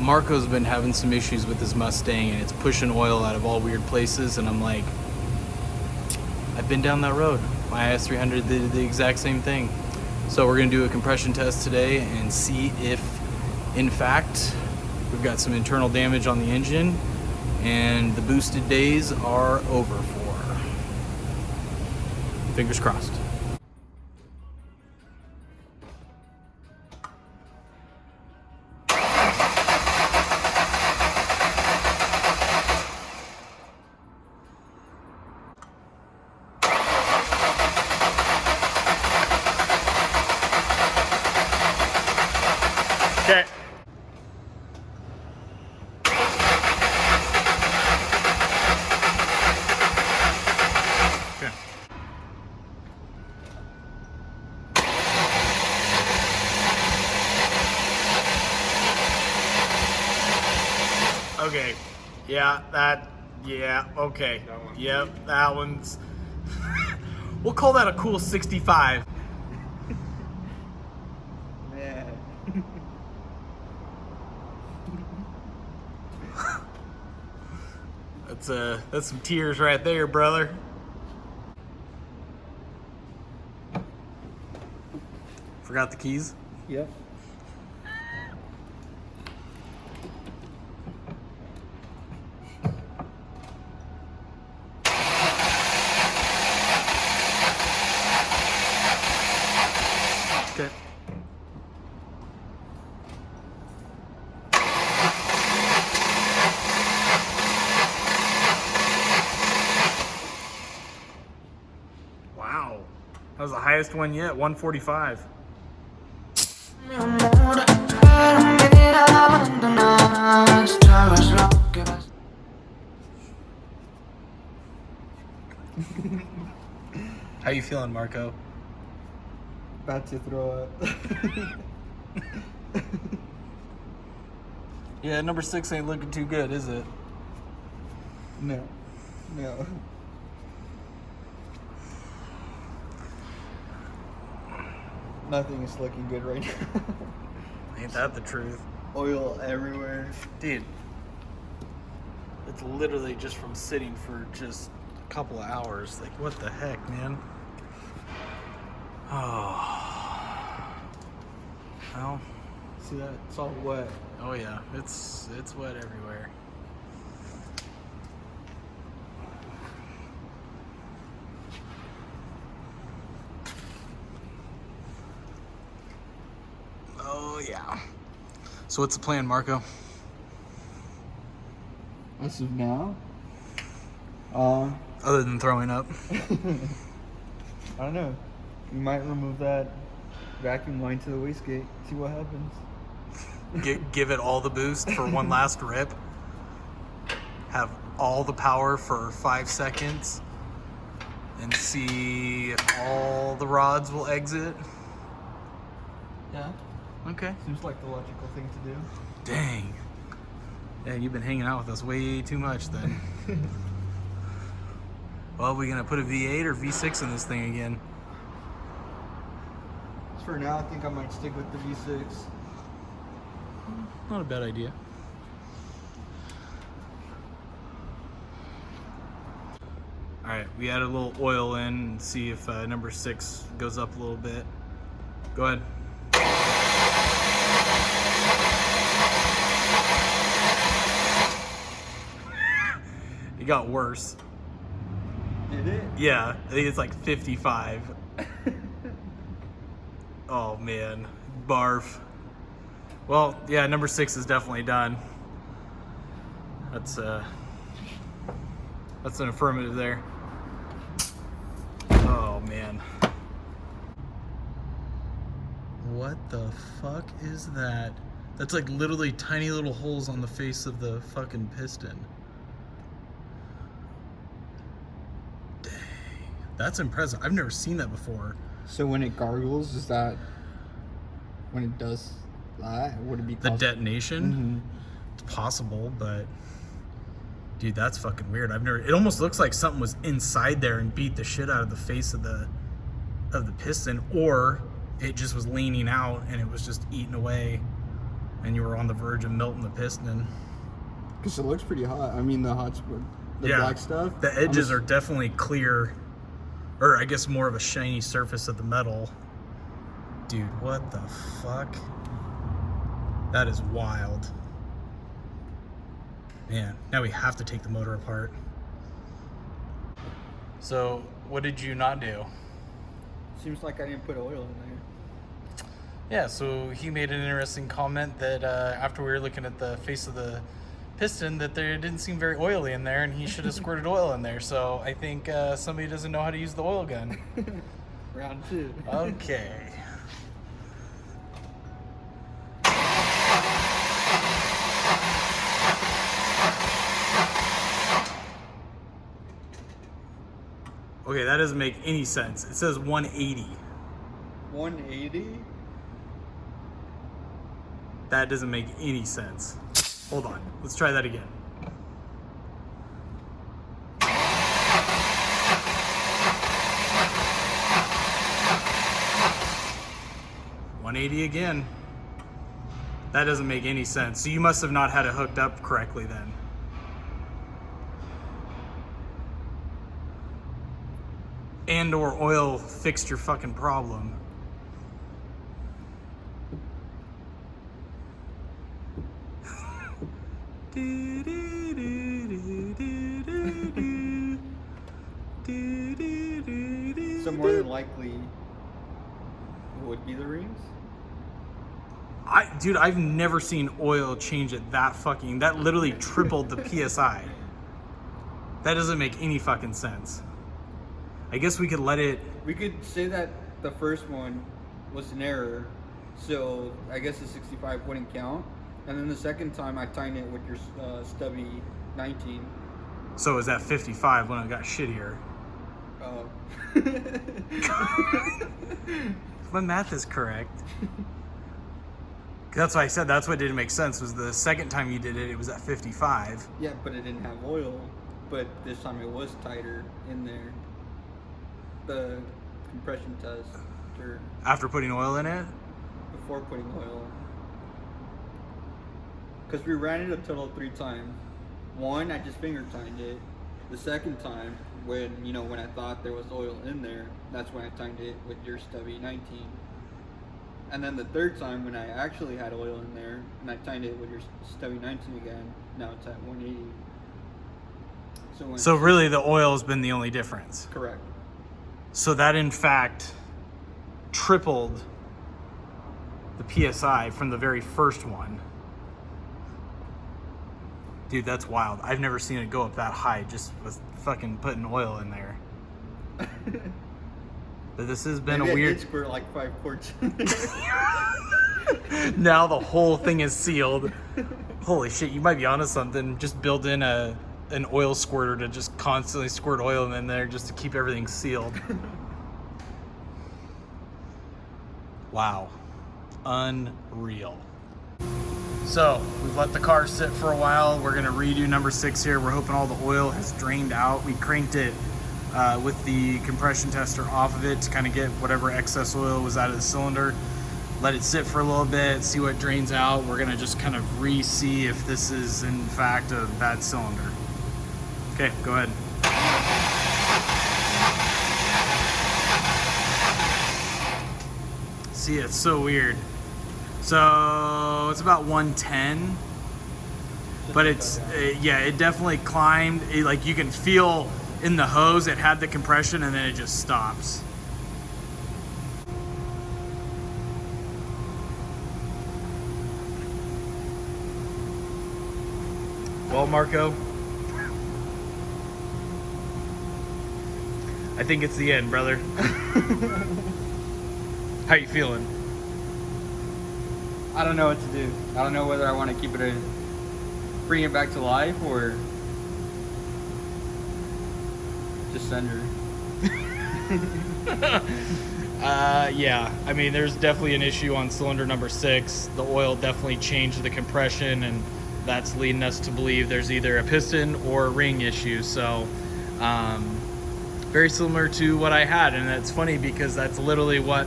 Marco's been having some issues with his Mustang and it's pushing oil out of all weird places, and I'm like, I've been down that road. My IS300 did the exact same thing. So we're gonna do a compression test today and see if, in fact, we've got some internal damage on the engine and the boosted days are over for. Fingers crossed. Okay. Okay. Yeah, okay. Yep, that one's... We'll call that a cool 65. Man. That's some tears right there, brother. Forgot the keys? Yep. Okay. Wow. That was the highest one yet, 145. How you feeling, Marco? About to throw up. Yeah, number 6 ain't looking too good, is it? No. No. Nothing is looking good right now. Ain't that the truth? Oil everywhere. Dude, it's literally just from sitting for just a couple of hours. Like, what the heck, man? Oh. Well. See that? It's all wet. Oh yeah, it's wet everywhere. Oh yeah. So what's the plan, Marco? As of now? Other than throwing up? I don't know. We might remove that vacuum line to the wastegate. See what happens. Give it all the boost for one last rip. Have all the power for 5 seconds. And see if all the rods will exit. Yeah. Okay. Seems like the logical thing to do. Dang. Yeah, you've been hanging out with us way too much then. Well, we gonna put a V8 or V6 in this thing again? For now, I think I might stick with the V6. Not a bad idea. All right, we added a little oil in and see if number 6 goes up a little bit. Go ahead. It got worse. Did it? Yeah, I think it's like 55. Oh man, barf. Well, yeah, number 6 is definitely done. That's an affirmative there. Oh man. What the fuck is that? That's like literally tiny little holes on the face of the fucking piston. Dang, that's impressive. I've never seen that before. So when it gargles, is that when it does that? Would it be The detonation? Mm-hmm. It's possible, but dude, that's fucking weird. It almost looks like something was inside there and beat the shit out of the face of the piston, or it just was leaning out and it was just eating away and you were on the verge of melting the piston. Because it looks pretty hot. I mean, the hot spot, the black stuff. The edges are definitely clear, or I guess more of a shiny surface of the metal. Dude, what the fuck? That is wild. Man, now we have to take the motor apart. So, what did you not do? Seems like I didn't put oil in there. Yeah, so he made an interesting comment that after we were looking at the face of the piston, that there didn't seem very oily in there, and he should have squirted oil in there. So I think somebody doesn't know how to use the oil gun. Round 2. Okay. Okay, that doesn't make any sense. It says 180. 180? That doesn't make any sense. Hold on, let's try that again. $180 again. That doesn't make any sense. So you must have not had it hooked up correctly then. And or oil fixed your fucking problem. So more than likely, it would be the rings? Dude, I've never seen oil change it that fucking... That literally tripled the PSI. That doesn't make any fucking sense. I guess we could let it... We could say that the first one was an error, so I guess the 65 wouldn't count. And then the second time I timed it with your stubby 19. So is that 55 when it got shittier? Oh. If my math is correct. That's why I said that's what didn't make sense, was the second time you did it, it was at 55. Yeah, but it didn't have oil. But this time it was tighter in there. The compression test, or After putting oil in it? before putting oil. Because we ran it a total of 3 times. One, I just finger timed it. The second time, when I thought there was oil in there, that's when I timed it with your stubby 19. And then the third time, when I actually had oil in there, and I timed it with your stubby 19 again, now it's at 180. So really the oil has been the only difference. Correct. So that in fact tripled the PSI from the very first one. Dude, that's wild. I've never seen it go up that high just with fucking putting oil in there. But this has been Maybe a weird... I did squirt like 5 quarts. Now the whole thing is sealed. Holy shit, you might be onto something. Just build in an oil squirter to just constantly squirt oil in there just to keep everything sealed. Wow. Unreal. So, we've let the car sit for a while. We're gonna redo number 6 here. We're hoping all the oil has drained out. We cranked it with the compression tester off of it to kind of get whatever excess oil was out of the cylinder. Let it sit for a little bit, see what drains out. We're gonna just kind of re-see if this is in fact a bad cylinder. Okay, go ahead. See, it's so weird. So it's about 110, but yeah, it definitely climbed. Like you can feel in the hose, it had the compression and then it just stops. Well, Marco, I think it's the end, brother. How you feeling? I don't know what to do. I don't know whether I want to keep it bring it back to life or just send her. Yeah, I mean, there's definitely an issue on cylinder number 6. The oil definitely changed the compression, and that's leading us to believe there's either a piston or a ring issue. So very similar to what I had, and that's funny because that's literally what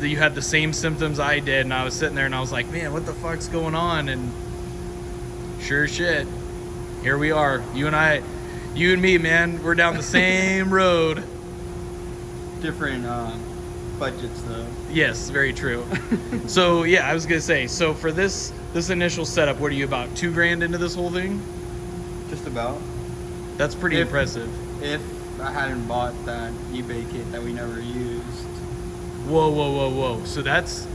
you had the same symptoms I did, and I was sitting there and I was like, man, what the fuck's going on? And sure as shit, here we are. You and me, man, we're down the same road. Different budgets though. Yes, very true. So yeah, I was gonna say, so for this initial setup, what are you, about $2,000 into this whole thing? Just about. That's pretty impressive. If I hadn't bought that eBay kit that we never used. Whoa. So that's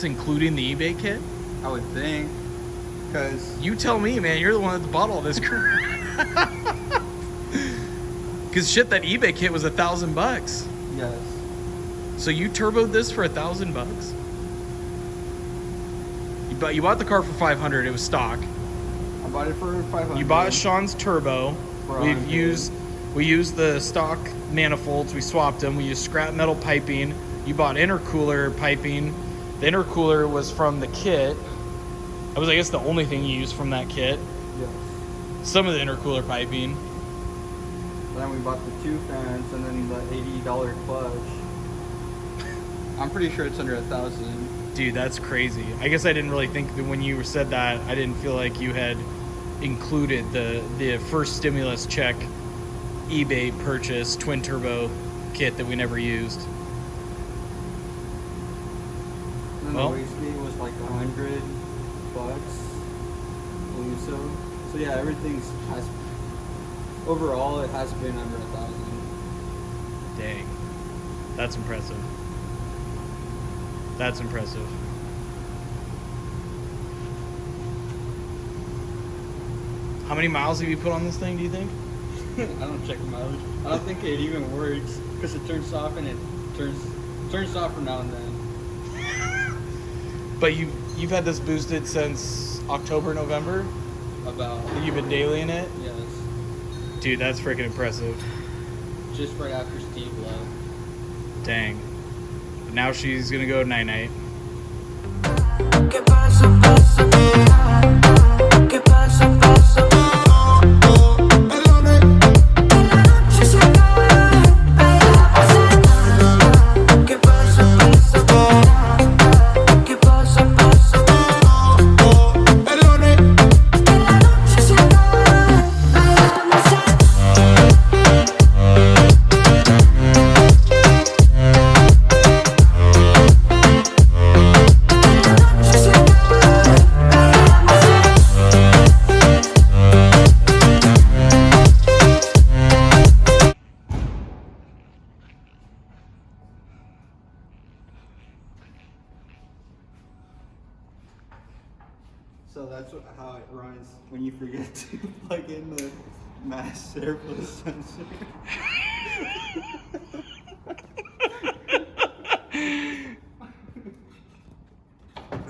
including the eBay kit? I would think. Because You tell me, man. You're the one that bought all this crap. Because shit, that eBay kit was $1,000. yes. So you turboed this for $1,000? You bought the car for $500. It was stock. I bought it for $500. You bought Sean's turbo. For We $100. used the stock manifolds. We swapped them. We used scrap metal piping. You bought intercooler piping. The intercooler was from the kit. That was, I guess, the only thing you used from that kit. Yes. Some of the intercooler piping. Then we bought the 2 fans and then the $80 clutch. I'm pretty sure it's under $1,000. Dude, that's crazy. I guess I didn't really think that when you said that, I didn't feel like you had included the first stimulus check eBay purchase twin turbo kit that we never used. And then Well. the waste fee was like $100. I believe so. So yeah, overall it has been under $1,000. Dang. That's impressive. That's impressive. How many miles have you put on this thing, do you think? I don't check the mileage. I don't think it even works because it turns off and it turns off from now and then. But you've had this boosted since October, November? About. You've been dailying it? Yes. Dude, that's freaking impressive. Just right after Steve left. Dang. But now she's gonna go night-night. ¿Qué pasa, pasa? ¿Qué pasa, pasa? Perdone. Que la noche se acaba, para pasar. ¿Qué pasa, pasa? ¿Qué pasa, pasa? Perdone. Que la noche se acaba, para pasar. So that's how it runs when you forget to plug in the mass airflow sensor.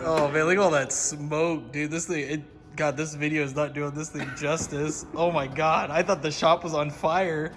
Oh man, look at all that smoke, dude. This thing, God, this video is not doing this thing justice. Oh my God, I thought the shop was on fire.